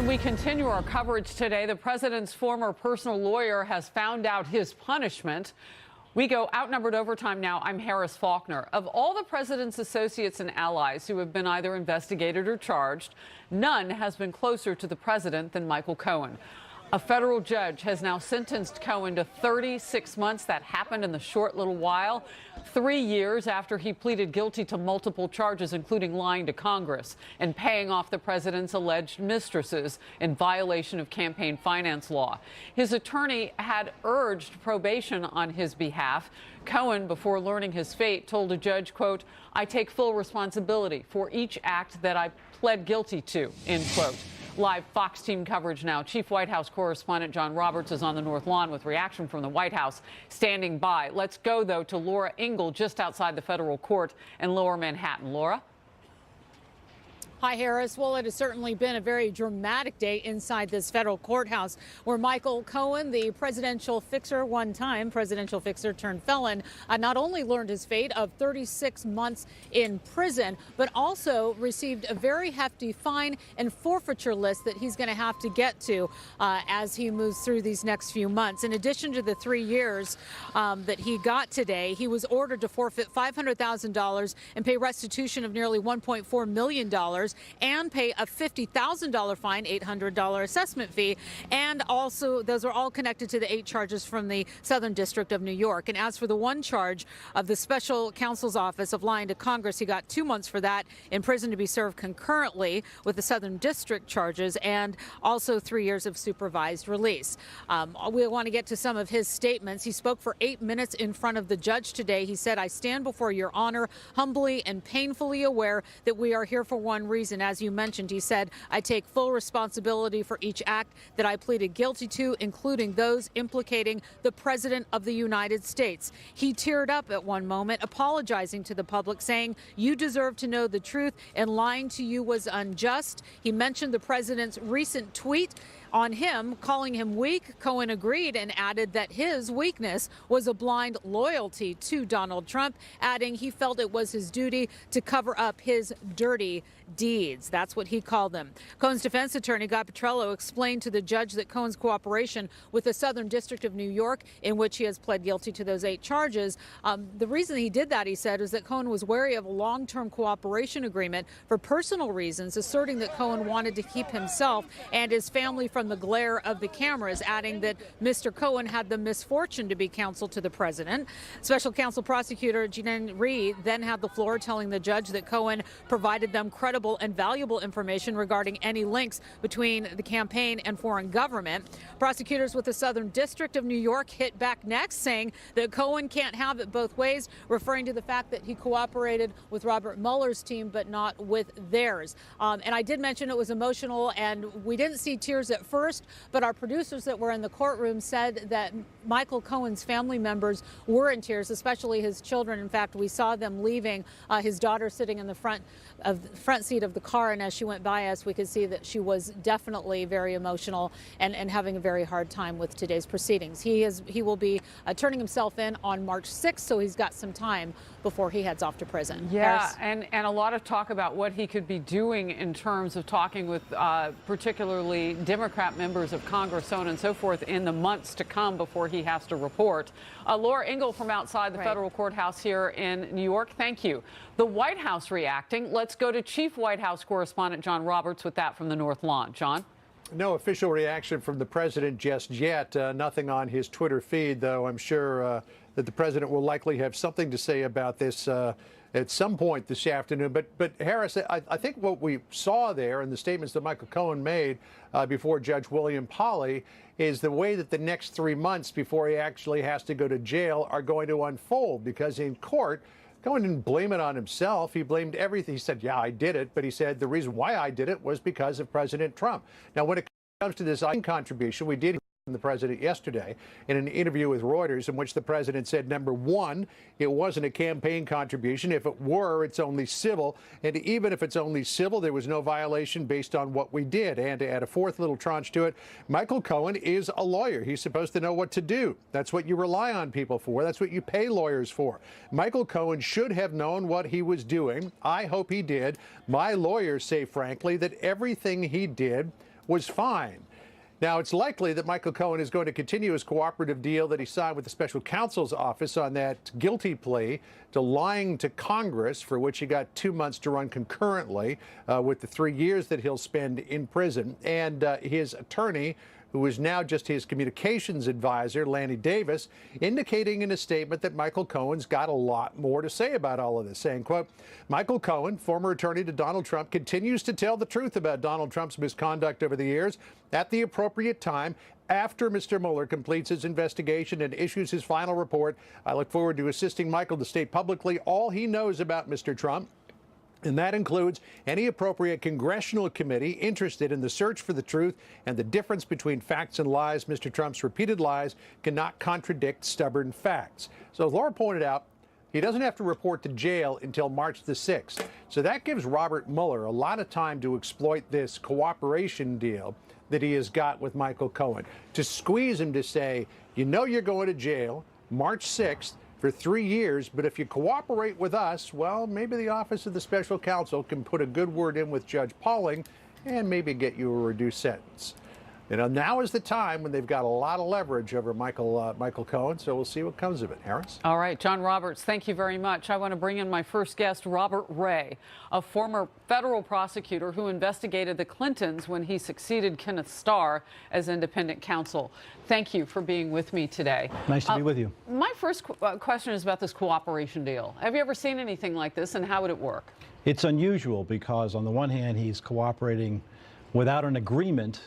And we continue our coverage today. The president's former personal lawyer has found out his punishment. We go outnumbered overtime now. I'm Harris Faulkner. Of all the president's associates and allies who have been either investigated or charged, none has been closer to the president than Michael Cohen. A federal judge has now sentenced Cohen to 36 months. That happened in the short little while, 3 years after he pleaded guilty to multiple charges, including lying to Congress and paying off the president's alleged mistresses in violation of campaign finance law. His attorney had urged probation on his behalf. Cohen, before learning his fate, told a judge, quote, "I take full responsibility for each act that I pled guilty to," end quote. Live Fox team coverage now. Chief White House correspondent John Roberts is on the North Lawn with reaction from the White House standing by. Let's go, though, to Laura Ingle just outside the federal court in Lower Manhattan. Laura? Hi, Harris. Well, it has certainly been a very dramatic day inside this federal courthouse where Michael Cohen, the presidential fixer, one-time presidential fixer turned felon, not only learned his fate of 36 months in prison, but also received a very hefty fine and forfeiture list that he's going to have to get to as he moves through these next few months. In addition to the 3 years that he got today, he was ordered to forfeit $500,000 and pay restitution of nearly $1.4 million. And pay a $50,000 fine, $800 assessment fee. And also, those are all connected to the 8 charges from the Southern District of New York. And as for the one charge of the special counsel's office of lying to Congress, he got 2 months for that in prison to be served concurrently with the Southern District charges, and also 3 years of supervised release. We want to get to some of his statements. He spoke for 8 minutes in front of the judge today. He said, "I stand before your honor humbly and painfully aware that we are here for one reason. As you mentioned," he said, "I take full responsibility for each act that I pleaded guilty to, including those implicating the President of the United States." He teared up at one moment, apologizing to the public, saying, "You deserve to know the truth, and lying to you was unjust." He mentioned the president's recent tweet on him, calling him weak. Cohen agreed and added that his weakness was a blind loyalty to Donald Trump, adding he felt it was his duty to cover up his dirty deeds. That's what he called them. Cohen's defense attorney, Guy Petrello, explained to the judge that Cohen's cooperation with the Southern District of New York, in which he has pled guilty to those 8 charges, the reason he did that, he said, is that Cohen was wary of a long-term cooperation agreement for personal reasons, asserting that Cohen wanted to keep himself and his family from the glare of the cameras, adding that Mr. Cohen had the misfortune to be counsel to the president. Special counsel prosecutor Jeanine Reed then had the floor, telling the judge that Cohen provided them credible and valuable information regarding any links between the campaign and foreign government. Prosecutors with the Southern District of New York hit back next, saying that Cohen can't have it both ways, referring to the fact that he cooperated with Robert Mueller's team but not with theirs. And I did mention it was emotional, and we didn't see tears at first, but our producers that were in the courtroom said that Michael Cohen's family members were in tears, especially his children. In fact, we saw them leaving, his daughter sitting in the front seat of the car, and as she went by us, we could see that she was definitely very emotional and having a very hard time with today's proceedings. He will be turning himself in on March 6th, so he's got some time before he heads off to prison. Yeah, and a lot of talk about what he could be doing in terms of talking with particularly Democrat members of Congress, so on and so forth, in the months to come before he has to report. Laura Ingle from outside the federal courthouse here in New York, thank you. The White House reacting. Let's go to Chief White House correspondent John Roberts with that from the North Lawn. John? No official reaction from the president just yet. Nothing on his Twitter feed, though. I'm sure that the president will likely have something to say about this at some point this afternoon. But Harris, I think what we saw there in the statements that Michael Cohen made before Judge William Pauley is the way that the next 3 months before he actually has to go to jail are going to unfold, because in court, Cohen didn't blame it on himself. He blamed everything. He said, yeah, I did it. But he said the reason why I did it was because of President Trump. Now, when it comes to this contribution, we did the president yesterday in an interview with Reuters, in which the president said, number one, it wasn't a campaign contribution. If it were, it's only civil. And even if it's only civil, there was no violation based on what we did. And to add a fourth little tranche to it, Michael Cohen is a lawyer. He's supposed to know what to do. That's what you rely on people for. That's what you pay lawyers for. Michael Cohen should have known what he was doing. I hope he did. My lawyers say, frankly, that everything he did was fine. Now, it's likely that Michael Cohen is going to continue his cooperative deal that he signed with the special counsel's office on that guilty plea to lying to Congress, for which he got 2 months to run concurrently with the 3 years that he'll spend in prison. And his attorney, who is now just his communications advisor, Lanny Davis, indicating in a statement that Michael Cohen's got a lot more to say about all of this, saying, quote, Michael Cohen, former attorney to Donald Trump, continues to tell the truth about Donald Trump's misconduct over the years at the appropriate time after Mr. Mueller completes his investigation and issues his final report. I look forward to assisting Michael to state publicly all he knows about Mr. Trump. And that includes any appropriate congressional committee interested in the search for the truth and the difference between facts and lies. Mr. Trump's repeated lies cannot contradict stubborn facts. So as Laura pointed out, he doesn't have to report to jail until March the 6th. So that gives Robert Mueller a lot of time to exploit this cooperation deal that he has got with Michael Cohen, to squeeze him to say, you know you're going to jail March 6th, for 3 years, but if you cooperate with us, well, maybe the Office of the Special Counsel can put a good word in with Judge Pauling and maybe get you a reduced sentence. You know, now is the time when they've got a lot of leverage over Michael Cohen, so we'll see what comes of it. Harris? All right, John Roberts, thank you very much. I want to bring in my first guest, Robert Ray, a former federal prosecutor who investigated the Clintons when he succeeded Kenneth Starr as independent counsel. Thank you for being with me today. Nice to be with you. My first question is about this cooperation deal. Have you ever seen anything like this, and how would it work? It's unusual because, on the one hand, he's cooperating without an agreement,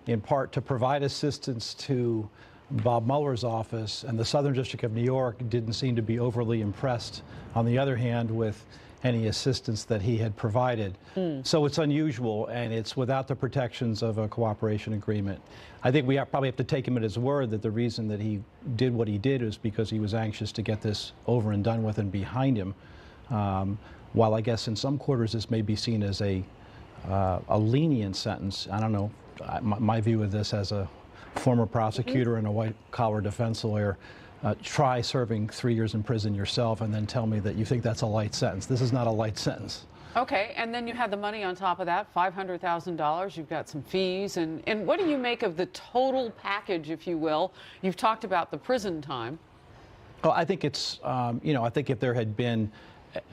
in part to provide assistance to Bob Mueller's office, and the Southern District of New York didn't seem to be overly impressed, on the other hand, with any assistance that he had provided. So it's unusual, and it's without the protections of a cooperation agreement. I think we probably have to take him at his word that the reason that he did what he did is because he was anxious to get this over and done with and behind him. While I guess in some quarters this may be seen as a lenient sentence, I don't know. My view of this as a former prosecutor and a white-collar defense lawyer, try serving 3 years in prison yourself and then tell me that you think that's a light sentence. This is not a light sentence. Okay, and then you had the money on top of that, $500,000. You've got some fees. And what do you make of the total package, if you will? You've talked about the prison time. Well, I think it's, I think if there had been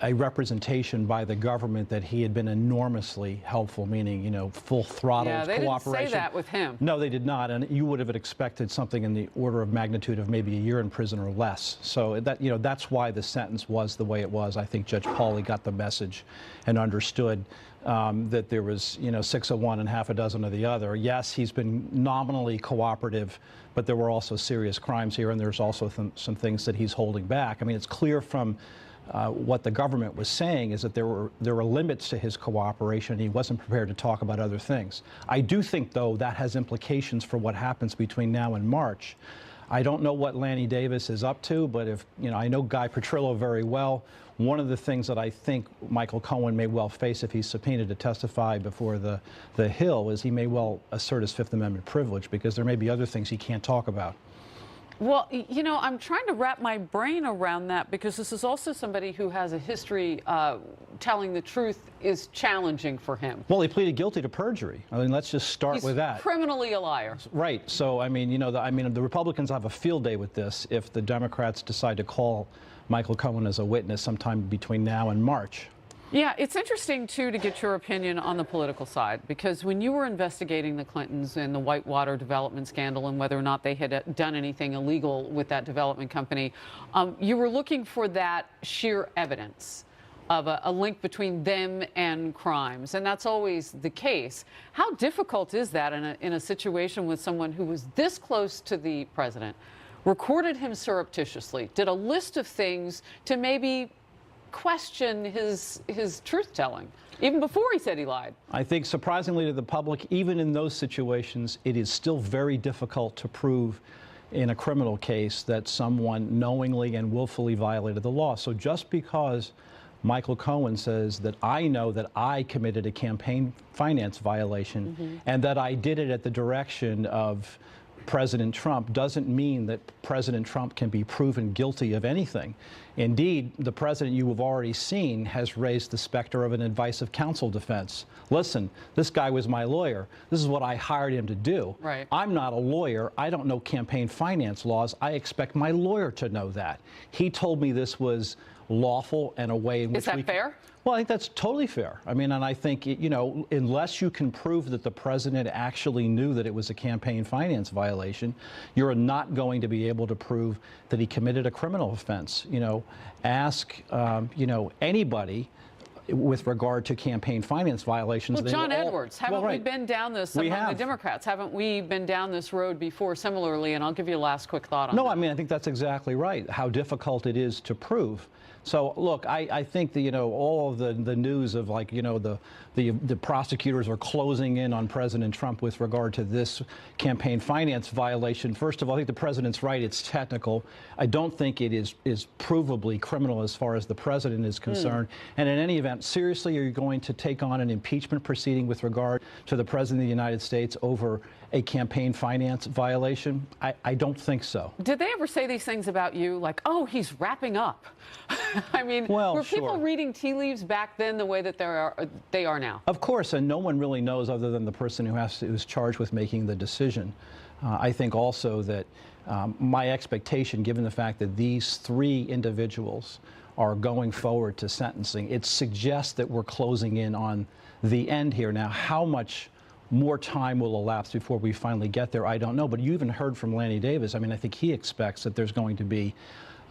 a representation by the government that he had been enormously helpful, meaning, full throttle cooperation. Yeah, they didn't say that with him. No, they did not, and you would have expected something in the order of magnitude of maybe a year in prison or less. So that, that's why the sentence was the way it was. I think Judge Pauly got the message and understood that there was, 6 of one and half a dozen of the other. Yes, he's been nominally cooperative, but there were also serious crimes here, and there's also some things that he's holding back. I mean, it's clear from what the government was saying is that there were limits to his cooperation. He wasn't prepared to talk about other things. I do think, though, that has implications for what happens between now and March. I don't know what Lanny Davis is up to, but if I know Guy Petrillo very well. One of the things that I think Michael Cohen may well face if he's subpoenaed to testify before the Hill is he may well assert his Fifth Amendment privilege, because there may be other things he can't talk about. Well, I'm trying to wrap my brain around that, because this is also somebody who has a history telling the truth is challenging for him. Well, he pleaded guilty to perjury. I mean, let's just start with that. He's criminally a liar. Right. So, the Republicans have a field day with this if the Democrats decide to call Michael Cohen as a witness sometime between now and March. Yeah, it's interesting, too, to get your opinion on the political side, because when you were investigating the Clintons and the Whitewater development scandal and whether or not they had done anything illegal with that development company, you were looking for that sheer evidence of a link between them and crimes, and that's always the case. How difficult is that in a situation with someone who was this close to the president, recorded him surreptitiously, did a list of things to maybe question his truth-telling, even before he said he lied? I think, surprisingly to the public, even in those situations, it is still very difficult to prove in a criminal case that someone knowingly and willfully violated the law. So just because Michael Cohen says that I know that I committed a campaign finance violation and that I did it at the direction of President Trump doesn't mean that President Trump can be proven guilty of anything. Indeed, the president you have already seen has raised the specter of an advice of counsel defense. Listen, this guy was my lawyer. This is what I hired him to do. Right. I'm not a lawyer. I don't know campaign finance laws. I expect my lawyer to know that. He told me this was lawful and a way in which Is that fair? Well, I think that's totally fair. I mean, and I think, you know, unless you can prove that the president actually knew that it was a campaign finance violation, you're not going to be able to prove that he committed a criminal offense. You know, ask, you know, anybody with regard to campaign finance violations. Well, John Edwards, haven't we been down this among the Democrats? Haven't we been down this road before similarly? And I'll give you a last quick thought on that. No, I mean, I think that's exactly right, how difficult it is to prove. So, look, I think that, you know, all of the news of, like, you know, the prosecutors are closing in on President Trump with regard to this campaign finance violation. First of all, I think the president's right. It's technical. I don't think it is provably criminal as far as the president is concerned. And in any event, seriously, are you going to take on an impeachment proceeding with regard to the president of the United States over a campaign finance violation? I don't think so. Did they ever say these things about you, like, oh, he's wrapping up? I mean, well, were people reading tea leaves back then the way that they are now? Of course, and no one really knows other than the person who's charged with making the decision. I think also that my expectation, given the fact that these three individuals are going forward to sentencing, it suggests that we're closing in on the end here. Now, how much more time will elapse before we finally get there, I don't know. But you even heard from Lanny Davis. I mean, I think he expects that there's going to be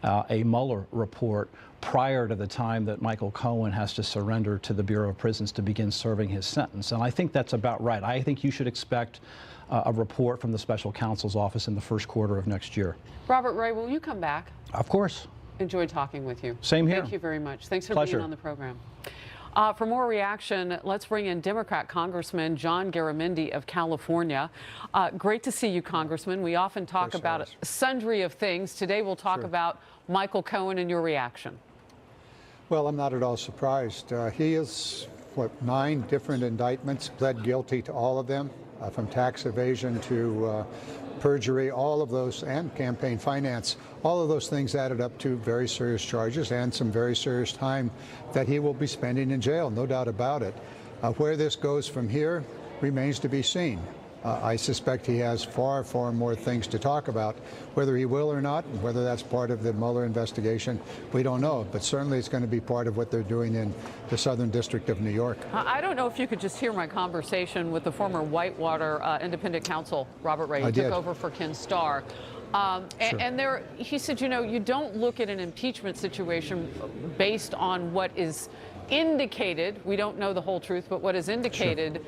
a Mueller report prior to the time that Michael Cohen has to surrender to the Bureau of Prisons to begin serving his sentence. And I think that's about right. I think you should expect a report from the special counsel's office in the first quarter of next year. Robert Ray, will you come back? Of course. Enjoyed talking with you. Same here. Thank you very much. Thanks for Pleasure. being on the program. For more reaction, let's bring in Democrat Congressman John Garamendi of California. Great to see you, Congressman. We often talk about sundry of things. Today we'll talk about Michael Cohen and your reaction. Well, I'm not at all surprised. He is, 9 different indictments, pled guilty to all of them, from tax evasion to perjury, all of those, and campaign finance. All of those things added up to very serious charges and some very serious time that he will be spending in jail, no doubt about it. Where this goes from here remains to be seen. I suspect he has far, far more things to talk about. Whether he will or not, and whether that's part of the Mueller investigation, we don't know. But certainly it's going to be part of what they're doing in the Southern District of New York. I don't know if you could just hear my conversation with the former Whitewater independent counsel, Robert Ray, who took over for Ken Starr. And there, he said, you know, you don't look at an impeachment situation based on what is indicated, we don't know the whole truth, but what is indicated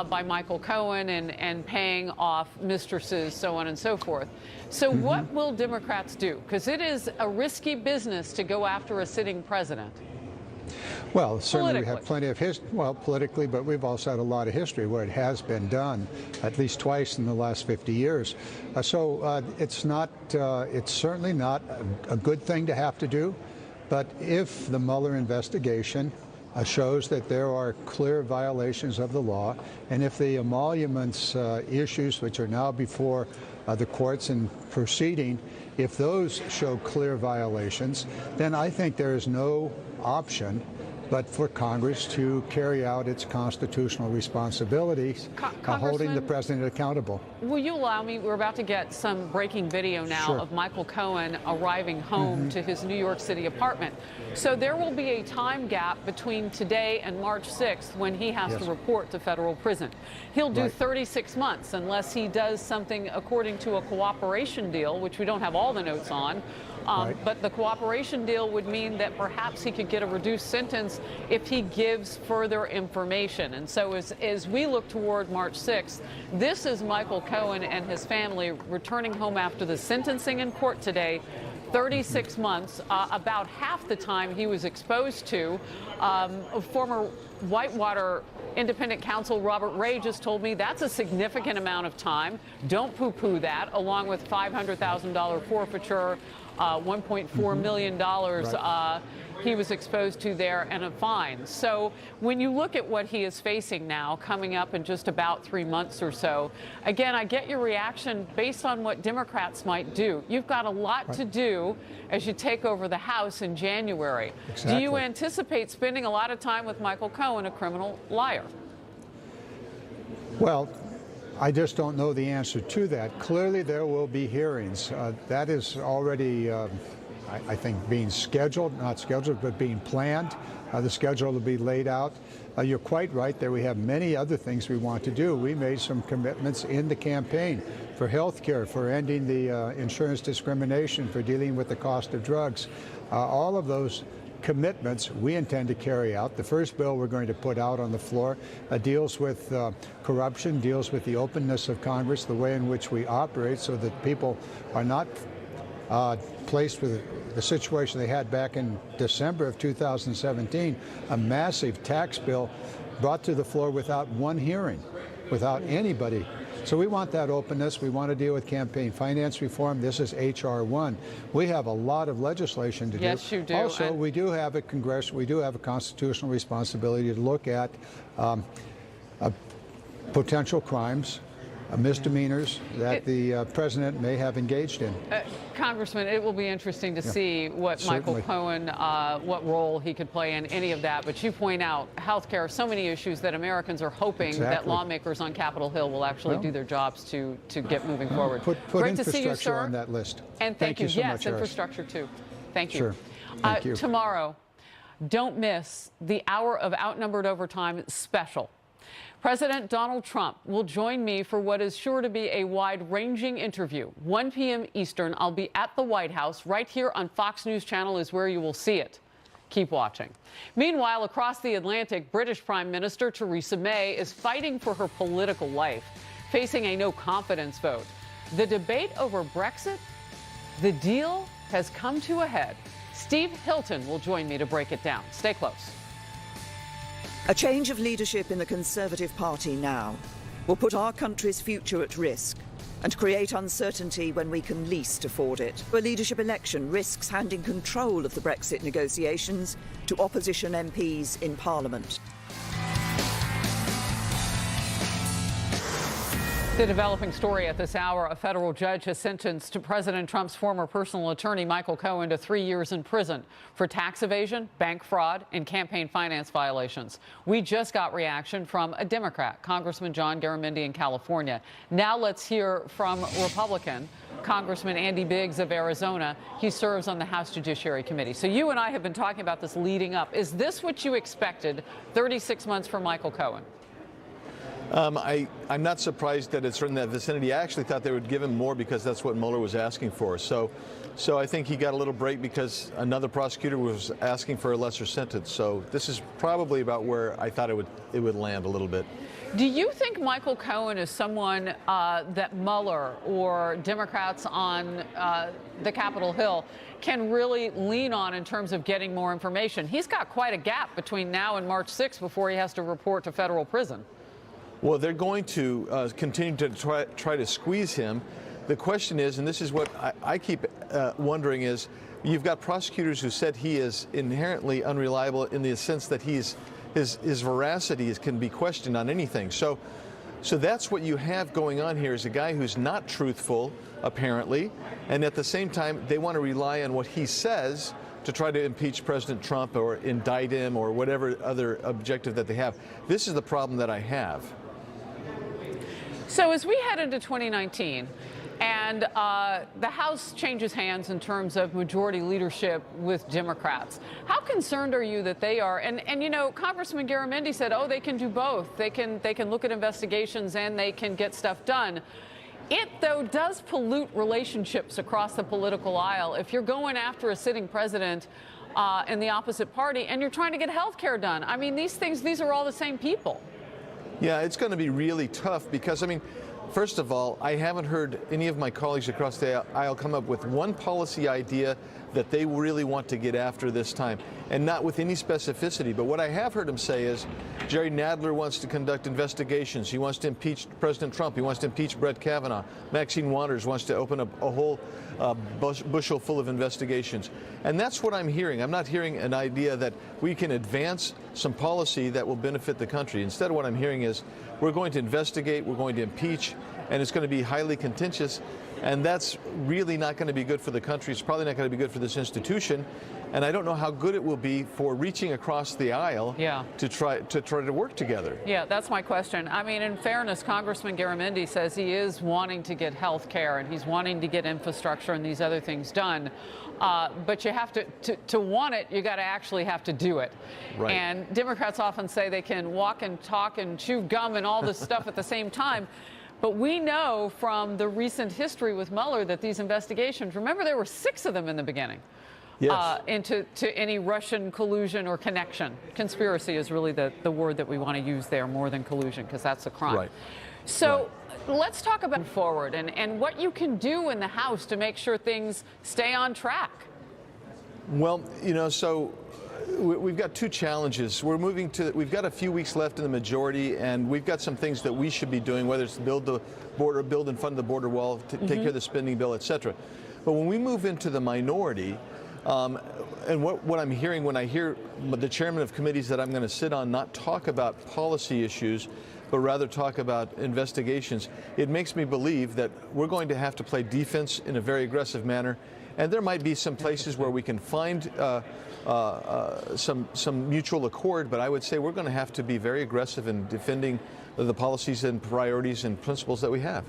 by Michael Cohen and paying off mistresses, so on and so forth. So what will Democrats do? Because it is a risky business to go after a sitting president. Well, certainly we have plenty of history, well, politically, but we've also had a lot of history where it has been done at least twice in the last 50 years. It's certainly not a good thing to have to do. But if the Mueller investigation shows that there are clear violations of the law, and if the emoluments issues, which are now before the courts and proceeding, if those show clear violations, then I think there is no option but for Congress to carry out its constitutional responsibilities, holding the president accountable. Will you allow me? We're about to get some breaking video now of Michael Cohen arriving home to his New York City apartment. So there will be a time gap between today and March 6th when he has to report to federal prison. He'll do 36 months unless he does something according to a cooperation deal, which we don't have all the notes on. But the cooperation deal would mean that perhaps he could get a reduced sentence if he gives further information. And so as we look toward March 6th, this is Michael Cohen and his family returning home after the sentencing in court today. 36 months, about half the time he was exposed to. Former Whitewater independent counsel Robert Ray just told me that's a significant amount of time. Don't poo-poo that, along with $500,000 forfeiture, $1.4 million he was exposed to there and a fine. So when you look at what he is facing now, coming up in just about 3 months or so, again, I get your reaction based on what Democrats might do. You've got a lot to do as you take over the House in January. Exactly. Do you anticipate spending a lot of time with Michael Cohen, a criminal liar? Well, I just don't know the answer to that. Clearly, there will be hearings. That is already, I think, being scheduled, not scheduled, but being planned. The schedule will be laid out. You're quite right there. We have many other things we want to do. We made some commitments in the campaign for health care, for ending the insurance discrimination, for dealing with the cost of drugs. All of those commitments we intend to carry out. The first bill we're going to put out on the floor deals with corruption, deals with the openness of Congress, the way in which we operate, so that people are not placed with the situation they had back in December of 2017, a massive tax bill brought to the floor without one hearing, without anybody. So we want that openness. We want to deal with campaign finance reform. This is H.R. 1. We have a lot of legislation to do. Yes, you do. Also, we do have a we do have a constitutional responsibility to look at potential crimes, misdemeanors that the president may have engaged in. Congressman, it will be interesting to see what Certainly. Michael Cohen, what role he could play in any of that. But you point out health care, so many issues that Americans are hoping that lawmakers on Capitol Hill will actually do their jobs to get moving forward. Put Great to see you, infrastructure sir. on that list. And thank you. So yes, much, Harris. infrastructure too. Thank you. Sure. Thank you. Tomorrow, don't miss the Hour of Outnumbered Overtime special. President Donald Trump will join me for what is sure to be a wide-ranging interview. 1 p.m. Eastern, I'll be at the White House. Right here on Fox News Channel is where you will see it. Keep watching. Meanwhile, across the Atlantic, British Prime Minister Theresa May is fighting for her political life, facing a no-confidence vote. The debate over Brexit? The deal has come to a head. Steve Hilton will join me to break it down. Stay close. A change of leadership in the Conservative Party now will put our country's future at risk and create uncertainty when we can least afford it. A leadership election risks handing control of the Brexit negotiations to opposition MPs in Parliament. The developing story at this hour, a federal judge has sentenced President Trump's former personal attorney, Michael Cohen, to 3 years in prison for tax evasion, bank fraud, and campaign finance violations. We just got reaction from a Democrat, Congressman John Garamendi in California. Now let's hear from Republican Congressman Andy Biggs of Arizona. He serves on the House Judiciary Committee. So you and I have been talking about this leading up. Is this what you expected, 36 months for Michael Cohen? I'm not surprised that it's in that vicinity. I actually thought they would give him more because that's what Mueller was asking for. So I think he got a little break because another prosecutor was asking for a lesser sentence. So this is probably about where I thought it would land a little bit. Do you think Michael Cohen is someone that Mueller or Democrats on the Capitol Hill can really lean on in terms of getting more information? He's got quite a gap between now and March 6th before he has to report to federal prison. Well, they're going to continue to try to squeeze him. The question is, and this is what I keep wondering, is you've got prosecutors who said he is inherently unreliable in the sense that his veracity can be questioned on anything. So that's what you have going on here, is a guy who's not truthful, apparently, and at the same time, they want to rely on what he says to try to impeach President Trump or indict him or whatever other objective that they have. This is the problem that I have. So as we head into 2019 and the House changes hands in terms of majority leadership with Democrats, how concerned are you that they are? And you know, Congressman Garamendi said, oh, they can do both. They can look at investigations and they can get stuff done. It, though, does pollute relationships across the political aisle. If you're going after a sitting president in the opposite party and you're trying to get health care done, I mean, these are all the same people. Yeah, it's going to be really tough because, I mean, first of all, I haven't heard any of my colleagues across the aisle come up with one policy idea that they really want to get after this time, and not with any specificity. But what I have heard him say is Jerry Nadler wants to conduct investigations. He wants to impeach President Trump. He wants to impeach Brett Kavanaugh. Maxine Waters wants to open up a whole bushel full of investigations. And that's what I'm hearing. I'm not hearing an idea that we can advance some policy that will benefit the country. Instead, what I'm hearing is we're going to investigate, we're going to impeach, and it's going to be highly contentious. And that's really not going to be good for the country. It's probably not going to be good for this institution. And I don't know how good it will be for reaching across the aisle to try to work together. Yeah, that's my question. I mean, in fairness, Congressman Garamendi says he is wanting to get health care and he's wanting to get infrastructure and these other things done. But you have to want it, you got to actually have to do it. Right. And Democrats often say they can walk and talk and chew gum and all this stuff at the same time. But we know from the recent history with Mueller that these investigations, remember there were 6 of them in the beginning, into any Russian collusion or connection. Conspiracy is really the word that we want to use there more than collusion, because that's a crime. Right. So let's talk about forward and what you can do in the House to make sure things stay on track. Well, you know, so we've got 2 challenges. We've got a few weeks left in the majority, and we've got some things that we should be doing, whether it's build and fund the border wall, take care of the spending bill, et cetera. But when we move into the minority, and what I'm hearing when I hear the chairman of committees that I'm going to sit on not talk about policy issues, but rather talk about investigations, it makes me believe that we're going to have to play defense in a very aggressive manner. And there might be some places where we can find some mutual accord, but I would say we're going to have to be very aggressive in defending the policies and priorities and principles that we have.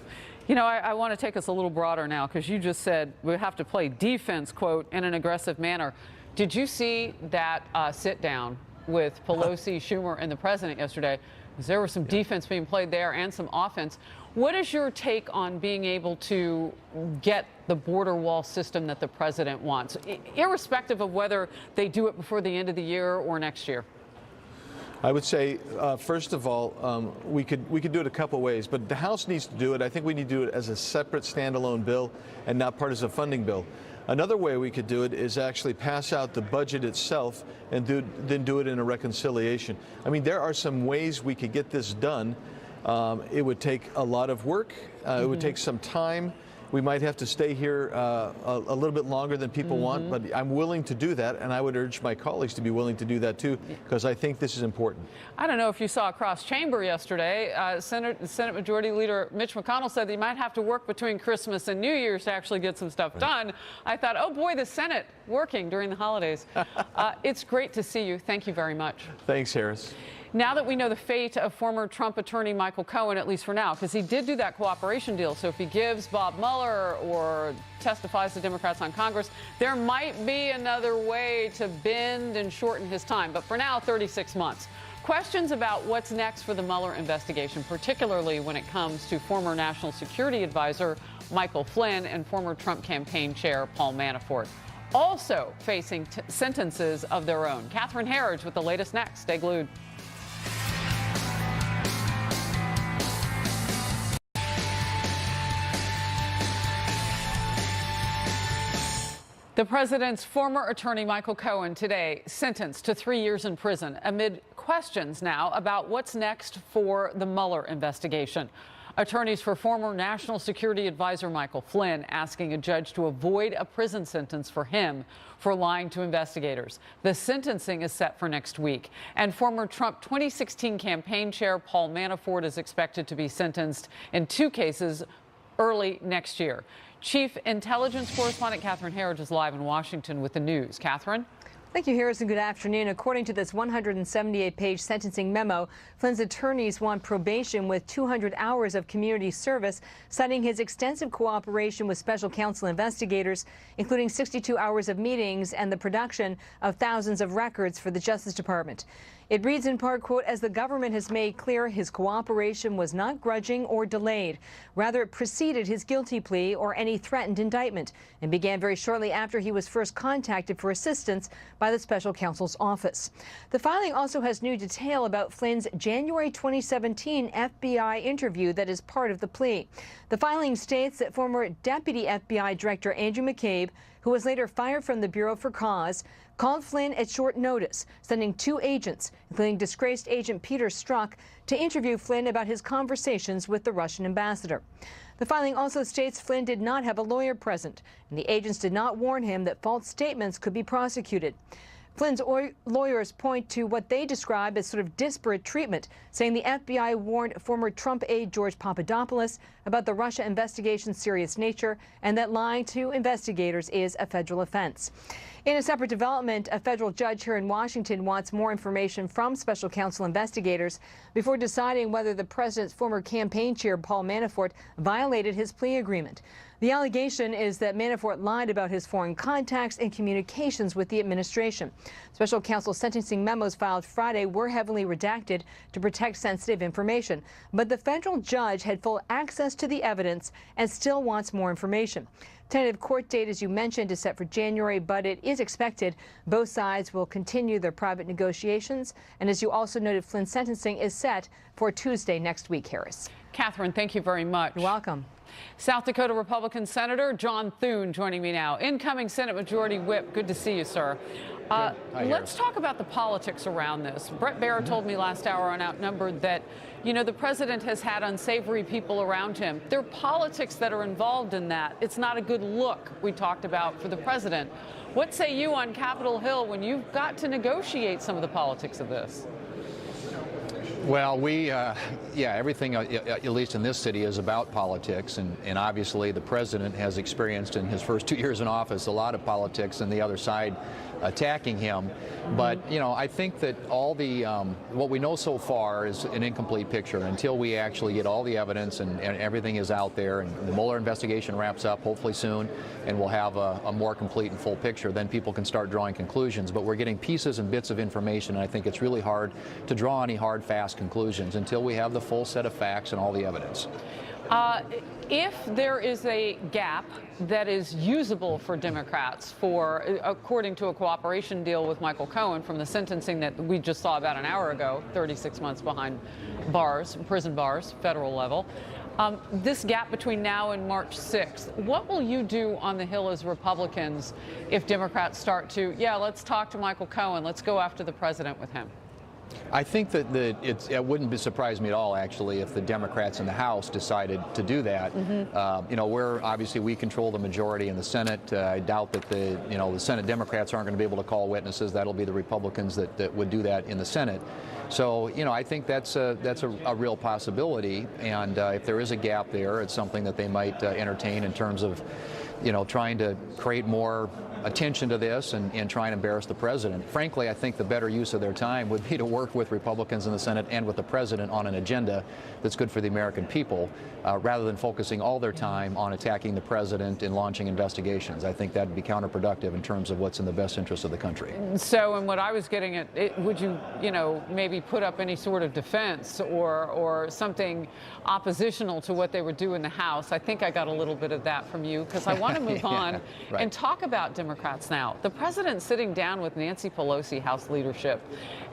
You know, I want to take us a little broader now, because you just said we have to play defense, quote, in an aggressive manner. Did you see that sit down with Pelosi, Schumer, and the president yesterday? Because there was some defense being played there and some offense. What is your take on being able to get the border wall system that the president wants, irrespective of whether they do it before the end of the year or next year? I would say, first of all, we could do it a couple ways, but the House needs to do it. I think we need to do it as a separate standalone bill and not part as a funding bill. Another way we could do it is actually pass out the budget itself and then do it in a reconciliation. I mean, there are some ways we could get this done. It would take a lot of work. It would take some time. We might have to stay here a little bit longer than people want, but I'm willing to do that, and I would urge my colleagues to be willing to do that too, because I think this is important. I don't know if you saw across chamber yesterday, Senate Majority Leader Mitch McConnell said that he might have to work between Christmas and New Year's to actually get some stuff done. I thought, oh boy, the Senate working during the holidays. It's great to see you. Thank you very much. Thanks, Harris. Now that we know the fate of former Trump attorney Michael Cohen, at least for now, because he did do that cooperation deal. So if he gives Bob Mueller or testifies to Democrats on Congress, there might be another way to bend and shorten his time. But for now, 36 months. Questions about what's next for the Mueller investigation, particularly when it comes to former National Security Advisor Michael Flynn and former Trump campaign chair Paul Manafort, also facing sentences of their own. Catherine Herridge with the latest next. Stay glued. The president's former attorney, Michael Cohen, today sentenced to 3 years in prison amid questions now about what's next for the Mueller investigation. Attorneys for former National Security Advisor Michael Flynn asking a judge to avoid a prison sentence for him for lying to investigators. The sentencing is set for next week. And former Trump 2016 campaign chair Paul Manafort is expected to be sentenced in 2 cases early next year. Chief Intelligence Correspondent Catherine Herridge is live in Washington with the news. Catherine? Thank you, Harris, and good afternoon. According to this 178-page sentencing memo, Flynn's attorneys want probation with 200 hours of community service, citing his extensive cooperation with special counsel investigators, including 62 hours of meetings and the production of thousands of records for the Justice Department. It reads in part, quote, as the government has made clear, his cooperation was not grudging or delayed. Rather, it preceded his guilty plea or any threatened indictment and began very shortly after he was first contacted for assistance by the special counsel's office. The filing also has new detail about Flynn's January 2017 FBI interview that is part of the plea. The filing states that former Deputy FBI Director Andrew McCabe who was later fired from the Bureau for cause, called Flynn at short notice, sending 2 agents, including disgraced agent Peter Strzok, to interview Flynn about his conversations with the Russian ambassador. The filing also states Flynn did not have a lawyer present, and the agents did not warn him that false statements could be prosecuted. Flynn's lawyers point to what they describe as sort of disparate treatment, saying the FBI warned former Trump aide George Papadopoulos about the Russia investigation's serious nature and that lying to investigators is a federal offense. In a separate development, a federal judge here in Washington wants more information from special counsel investigators before deciding whether the president's former campaign chair, Paul Manafort, violated his plea agreement. The allegation is that Manafort lied about his foreign contacts and communications with the administration. Special counsel sentencing memos filed Friday were heavily redacted to protect sensitive information, but the federal judge had full access to the evidence and still wants more information. Tentative court date, as you mentioned, is set for January, but it is expected both sides will continue their private negotiations. And as you also noted, Flynn's sentencing is set for Tuesday next week, Harris. Catherine, thank you very much. You're welcome. South Dakota Republican Senator John Thune joining me now. Incoming Senate Majority Whip. Good to see you, sir. Let's talk about the politics around this. Brett Baer told me last hour on Outnumbered that, you know, the president has had unsavory people around him. There are politics that are involved in that. It's not a good look, we talked about, for the president. What say you on Capitol Hill when you've got to negotiate some of the politics of this? Well, everything, at least in this city, is about politics, and obviously the president has experienced in his first 2 years in office a lot of politics and the other side attacking him. But, you know, I think that all the, what we know so far is an incomplete picture until we actually get all the evidence and everything is out there, and the Mueller investigation wraps up hopefully soon, and we'll have a more complete and full picture. Then people can start drawing conclusions. But we're getting pieces and bits of information, and I think it's really hard to draw any hard, fast conclusions until we have the full set of facts and all the evidence. If there is a gap that is usable for Democrats for, according to a cooperation deal with Michael Cohen from the sentencing that we just saw about an hour ago, 36 months behind bars, prison bars, federal level, this gap between now and March 6th, what will you do on the Hill as Republicans if Democrats start to, let's talk to Michael Cohen, let's go after the president with him? I think that it wouldn't surprise me at all, actually, if the Democrats in the House decided to do that. You know, we control the majority in the Senate. I doubt that the Senate Democrats aren't going to be able to call witnesses. That'll be the Republicans that would do that in the Senate. So, you know, I think that's a real possibility. And if there is a gap there, it's something that they might entertain in terms of, you know, trying to create more attention to this and try and embarrass the president. Frankly, I think the better use of their time would be to work with Republicans in the Senate and with the president on an agenda that's good for the American people, rather than focusing all their time on attacking the president and launching investigations. I think that would be counterproductive in terms of what's in the best interest of the country. So, and what I was getting at, would you, maybe put up any sort of defense or something oppositional to what they would do in the House? I think I got a little bit of that from you, because I want to move on and talk about Democrats now. The president sitting down with Nancy Pelosi, House leadership,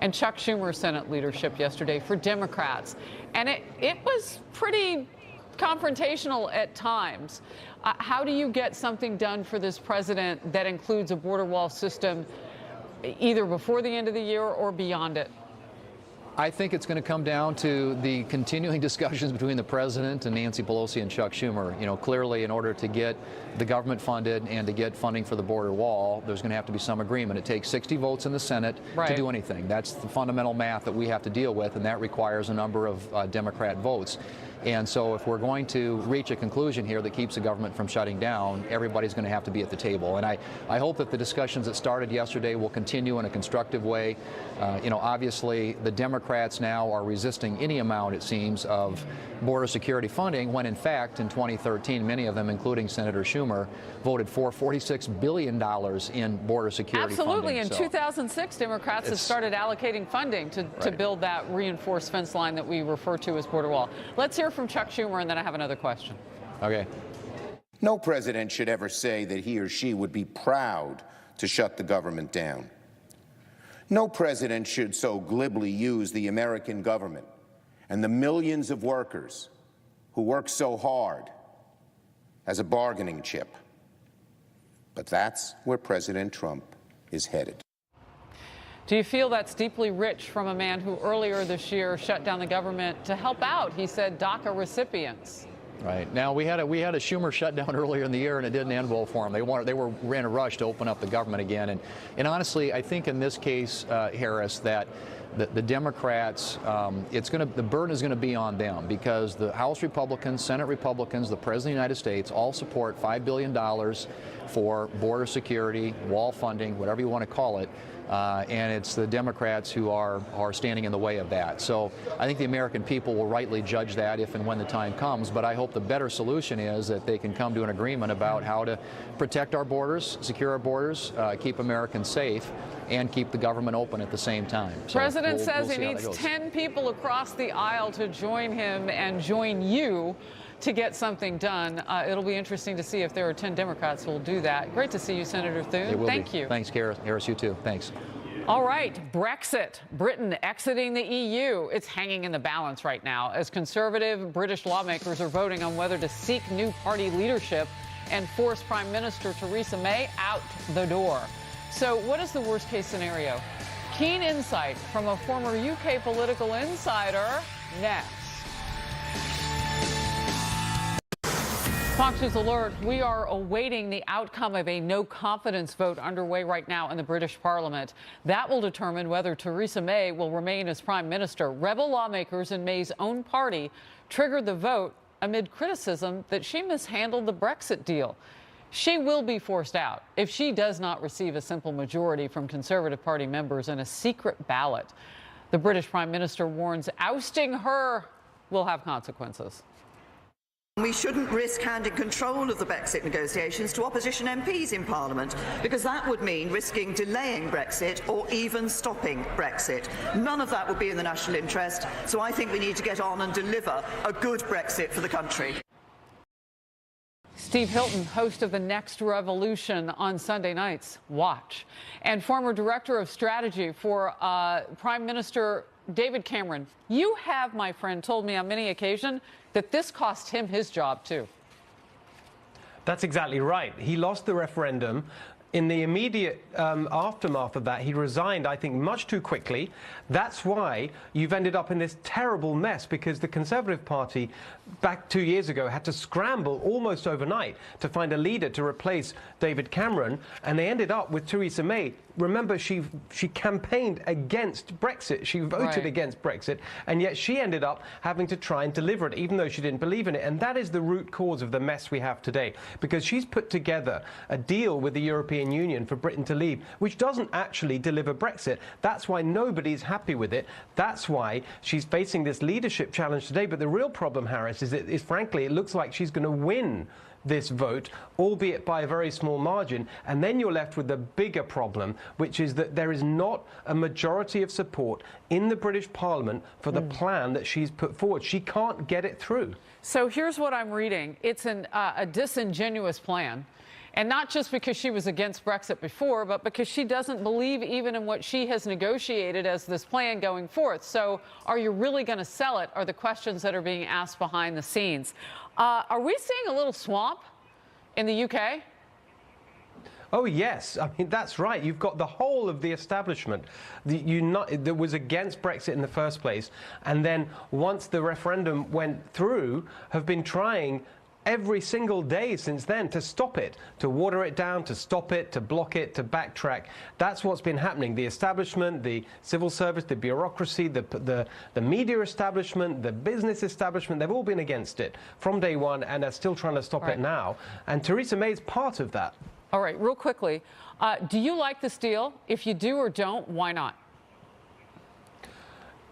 and Chuck Schumer, Senate leadership yesterday for Democrats. And it was pretty confrontational at times. How do you get something done for this president that includes a border wall system either before the end of the year or beyond it? I think it's going to come down to the continuing discussions between the president and Nancy Pelosi and Chuck Schumer. You know, clearly, in order to get the government funded and to get funding for the border wall, there's going to have to be some agreement. It takes 60 votes in the Senate to do anything. That's the fundamental math that we have to deal with, and that requires a number of Democrat votes. And so if we're going to reach a conclusion here that keeps the government from shutting down, everybody's going to have to be at the table. And I hope that the discussions that started yesterday will continue in a constructive way. Obviously, the Democrats now are resisting any amount, it seems, of border security funding, when in fact in 2013, many of them, including Senator Schumer, voted for $46 billion in border security funding. Absolutely. In 2006, Democrats have started allocating funding to build that reinforced fence line that we refer to as border wall. Let's hear from Chuck Schumer, and then I have another question. Okay. No president should ever say that he or she would be proud to shut the government down. No president should so glibly use the American government and the millions of workers who work so hard as a bargaining chip. But that's where President Trump is headed. Do you feel that's deeply rich from a man who earlier this year shut down the government to help out, he said, DACA recipients? Right. Now, we had a Schumer shutdown earlier in the year, and it didn't end well for them. They were in a rush to open up the government again. And honestly, I think in this case, Harris, that the Democrats, the burden is going to be on them, because the House Republicans, Senate Republicans, the President of the United States all support $5 billion for border security, wall funding, whatever you want to call it. And it's the Democrats who are standing in the way of that. So I think the American people will rightly judge that if and when the time comes. But I hope the better solution is that they can come to an agreement about how to protect our borders, secure our borders, keep Americans safe, and keep the government open at the same time. So President says we'll he needs 10 people across the aisle to join him and join you to get something done. It'll be interesting to see if there are 10 Democrats who will do that. Great to see you, Senator Thune. Thank you. Thanks, Harris. You too. Thanks. All right, Brexit. Britain exiting the EU. It's hanging in the balance right now as conservative British lawmakers are voting on whether to seek new party leadership and force Prime Minister Theresa May out the door. So what is the worst case scenario? Keen insight from a former UK political insider next. Fox News Alert, we are awaiting the outcome of a no-confidence vote underway right now in the British Parliament. That will determine whether Theresa May will remain as Prime Minister. Rebel lawmakers in May's own party triggered the vote amid criticism that she mishandled the Brexit deal. She will be forced out if she does not receive a simple majority from Conservative Party members in a secret ballot. The British Prime Minister warns ousting her will have consequences. We shouldn't risk handing control of the Brexit negotiations to opposition MPs in Parliament, because that would mean risking delaying Brexit or even stopping Brexit. None of that would be in the national interest, so I think we need to get on and deliver a good Brexit for the country. Steve Hilton, host of The Next Revolution on Sunday nights. Watch. And former director of strategy for Prime Minister David Cameron. You have, my friend, told me on many occasions that this cost him his job, too. That's exactly right. He lost the referendum. In the immediate aftermath of that, he resigned, I think, much too quickly. That's why you've ended up in this terrible mess, because the Conservative Party, back 2 years ago, had to scramble almost overnight to find a leader to replace David Cameron, and they ended up with Theresa May. Remember, she campaigned against Brexit. She voted against Brexit, and yet she ended up having to try and deliver it, even though she didn't believe in it. And that is the root cause of the mess we have today, because she's put together a deal with the European Union for Britain to leave, which doesn't actually deliver Brexit. That's why nobody's happy with it. That's why she's facing this leadership challenge today. But the real problem, Harris, is frankly, it looks like she's going to win this vote, albeit by a very small margin, and then you're left with the bigger problem, which is that there is not a majority of support in the British Parliament for the plan that she's put forward. She can't get it through. So here's what I'm reading. It's a disingenuous plan. And not just because she was against Brexit before, but because she doesn't believe even in what she has negotiated as this plan going forth. So are you really going to sell it, are the questions that are being asked behind the scenes. Are we seeing a little swamp in the UK? Oh, yes. I mean, that's right. You've got the whole of the establishment that was against Brexit in the first place, and then once the referendum went through, have been trying every single day since then to stop it, to water it down, to stop it, to block it, to backtrack. That's what's been happening. The establishment, the civil service, the bureaucracy, the media establishment, the business establishment, they've all been against it from day one and are still trying to stop it now. And Theresa May is part of that. All right, real quickly, do you like this deal? If you do or don't, why not?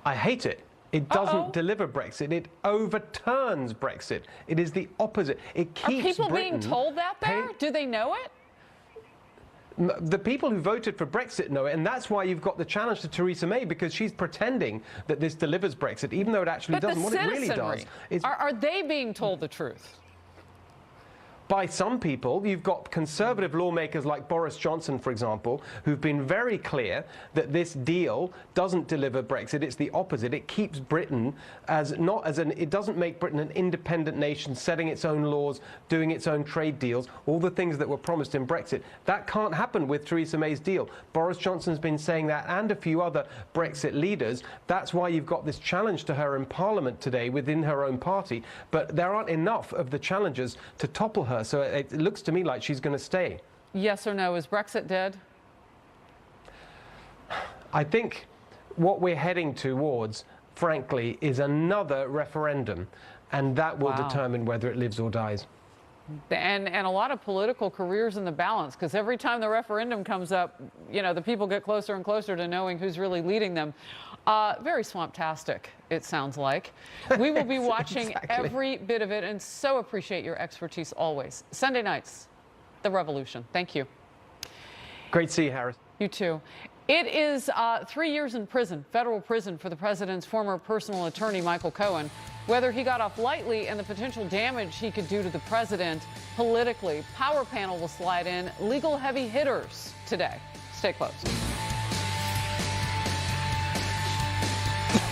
I hate it. It doesn't deliver Brexit. It overturns Brexit. It is the opposite. It keeps Are people Britain being told that there? Do they know it? The people who voted for Brexit know it, and that's why you've got the challenge to Theresa May, because she's pretending that this delivers Brexit, even though it actually doesn't. What it really does is... Are they being told the truth? by some people. You've got conservative lawmakers like Boris Johnson, for example, who've been very clear that this deal doesn't deliver Brexit. It's the opposite. It keeps Britain it doesn't make Britain an independent nation, setting its own laws, doing its own trade deals, all the things that were promised in Brexit. That can't happen with Theresa May's deal. Boris Johnson's been saying that, and a few other Brexit leaders. That's why you've got this challenge to her in Parliament today within her own party. But there aren't enough of the challengers to topple her. So it looks to me like she's going to stay. Yes or no? Is Brexit dead? I think what we're heading towards, frankly, is another referendum, and that will determine whether it lives or dies. And a lot of political careers in the balance, because every time the referendum comes up, you know, the people get closer and closer to knowing who's really leading them. Very swamp-tastic, it sounds like. We will be watching every bit of it and so appreciate your expertise always. Sunday nights, The Revolution. Thank you. Great to see you, Harris. You too. It is 3 years in prison, federal prison, for the president's former personal attorney, Michael Cohen. Whether he got off lightly and the potential damage he could do to the president politically, Power Panel will slide in legal heavy hitters today. Stay close.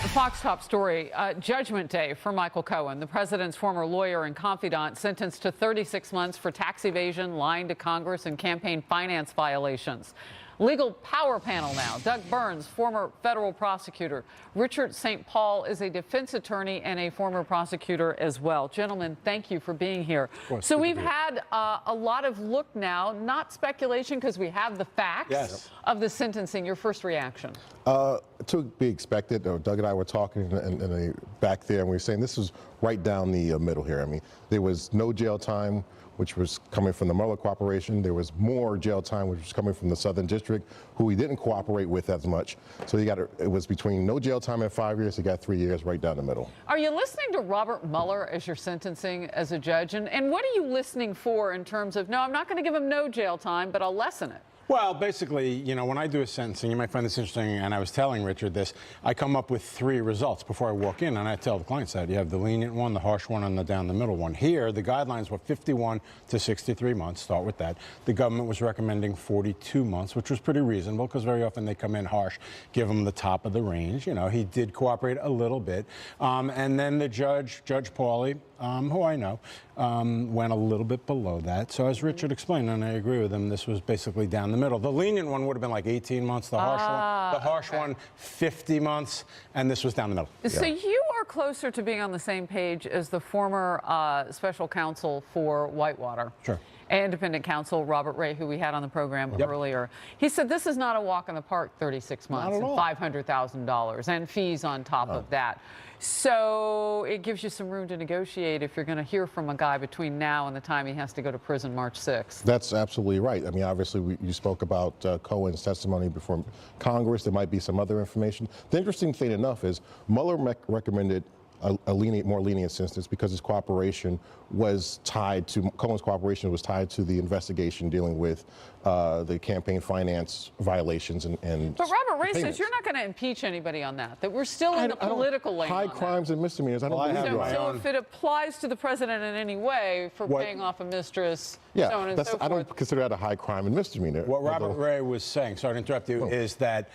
The Fox top story, Judgment Day for Michael Cohen, the president's former lawyer and confidant, sentenced to 36 months for tax evasion, lying to Congress, and campaign finance violations. Legal Power Panel now. Doug Burns, former federal prosecutor. Richard St. Paul is a defense attorney and a former prosecutor as well. Gentlemen, thank you for being here. So we've had a lot of look now, not speculation, because we have the facts of the sentencing. Your first reaction? To be expected. Doug and I were talking back there, and we were saying this was right down the middle here. I mean, there was no jail time, which was coming from the Mueller Corporation. There was more jail time, which was coming from the Southern District, who he didn't cooperate with as much. So it was between no jail time and 5 years. He got 3 years right down the middle. Are you listening to Robert Mueller as you're sentencing as a judge? And what are you listening for in terms of, no, I'm not going to give him no jail time, but I'll lessen it? Well, basically, you know, when I do a sentencing, you might find this interesting, and I was telling Richard this, I come up with 3 results before I walk in, and I tell the client side, you have the lenient one, the harsh one, and the down the middle one. Here, the guidelines were 51 to 63 months, start with that. The government was recommending 42 months, which was pretty reasonable, because very often they come in harsh, give him the top of the range. You know, he did cooperate a little bit. And then the judge, Judge Pauly, who I know, went a little bit below that. So as Richard explained, and I agree with him, this was basically down the middle. The lenient one would have been like 18 months, the harsh one 50 months, and this was down the middle. So you are closer to being on the same page as the former special counsel for Whitewater. Sure. Independent counsel Robert Ray, who we had on the program earlier. He said this is not a walk in the park, 36 months and $500,000 and fees on top of that. So it gives you some room to negotiate if you're going to hear from a guy between now and the time he has to go to prison March 6th. That's absolutely right. I mean, obviously, you spoke about Cohen's testimony before Congress. There might be some other information. The interesting thing enough is Mueller recommended a more lenient sentence because his cooperation was tied to, Cohen's cooperation was tied to the investigation dealing with the campaign finance violations and But Robert Ray says you're not going to impeach anybody on that, that we're still in the political lane. High crimes and misdemeanors, I don't believe you. So if it applies to the president in any way for paying off a mistress, so on and so forth. I don't consider that a high crime and misdemeanor. What Robert Ray was saying, sorry to interrupt you, is that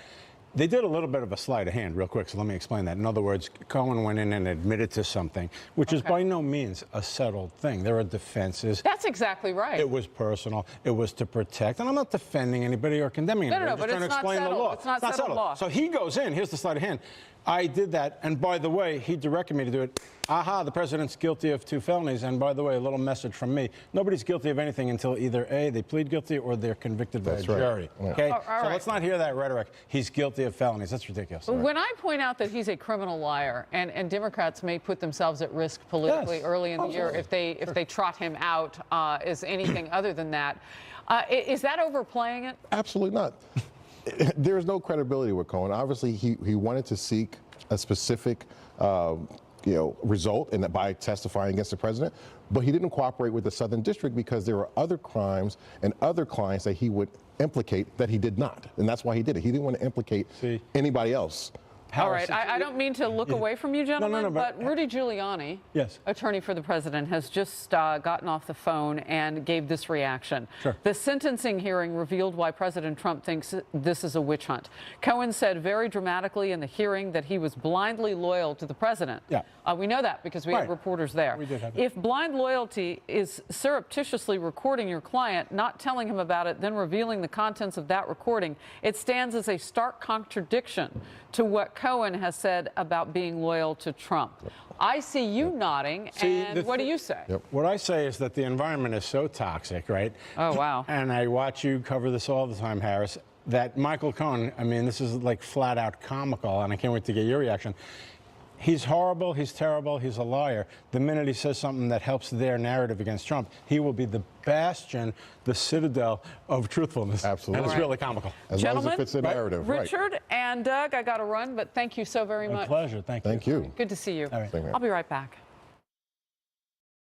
they did a little bit of a sleight of hand, real quick, so let me explain that. In other words, Cohen went in and admitted to something, which is by no means a settled thing. There are defenses. That's exactly right. It was personal. It was to protect. And I'm not defending anybody or condemning anybody. No, but I'm just trying to explain the law. It's not settled law. So he goes in. Here's the sleight of hand. I did that, and by the way, he directed me to do it. Aha, the president's guilty of 2 felonies, and by the way, a little message from me. Nobody's guilty of anything until either A, they plead guilty, or they're convicted by a jury. Okay? So let's not hear that rhetoric. He's guilty of felonies. That's ridiculous. When I point out that he's a criminal liar, and Democrats may put themselves at risk politically early in the year if they trot him out as anything other than that, is that overplaying it? Absolutely not. There is no credibility with Cohen. Obviously, he wanted to seek a specific result and by testifying against the president, but he didn't cooperate with the Southern District because there were other crimes and other clients that he would implicate that he did not, and that's why he did it. He didn't want to implicate anybody else All right, I don't mean to look away from you, gentlemen, No, but Rudy Giuliani, yes, attorney for the president, has just gotten off the phone and gave this reaction. Sure. The sentencing hearing revealed why President Trump thinks this is a witch hunt. Cohen said very dramatically in the hearing that he was blindly loyal to the president. Yeah. We know that because we had reporters there. We did have If blind loyalty is surreptitiously recording your client, not telling him about it, then revealing the contents of that recording, it stands as a stark contradiction to what Cohen has said about being loyal to Trump. I see you nodding, and what do you say? What I say is that the environment is so toxic, right? Oh, wow. And I watch you cover this all the time, Harris, that Michael Cohen, I mean, this is like flat out comical, and I can't wait to get your reaction. He's horrible, he's terrible, he's a liar. The minute he says something that helps their narrative against Trump, he will be the bastion, the citadel of truthfulness. Absolutely. And it's really comical. As long as it fits the narrative. Richard and Doug, I got to run, but thank you so very much. My pleasure. Thank you. Thank you. Good to see you. All right. I'll be right back.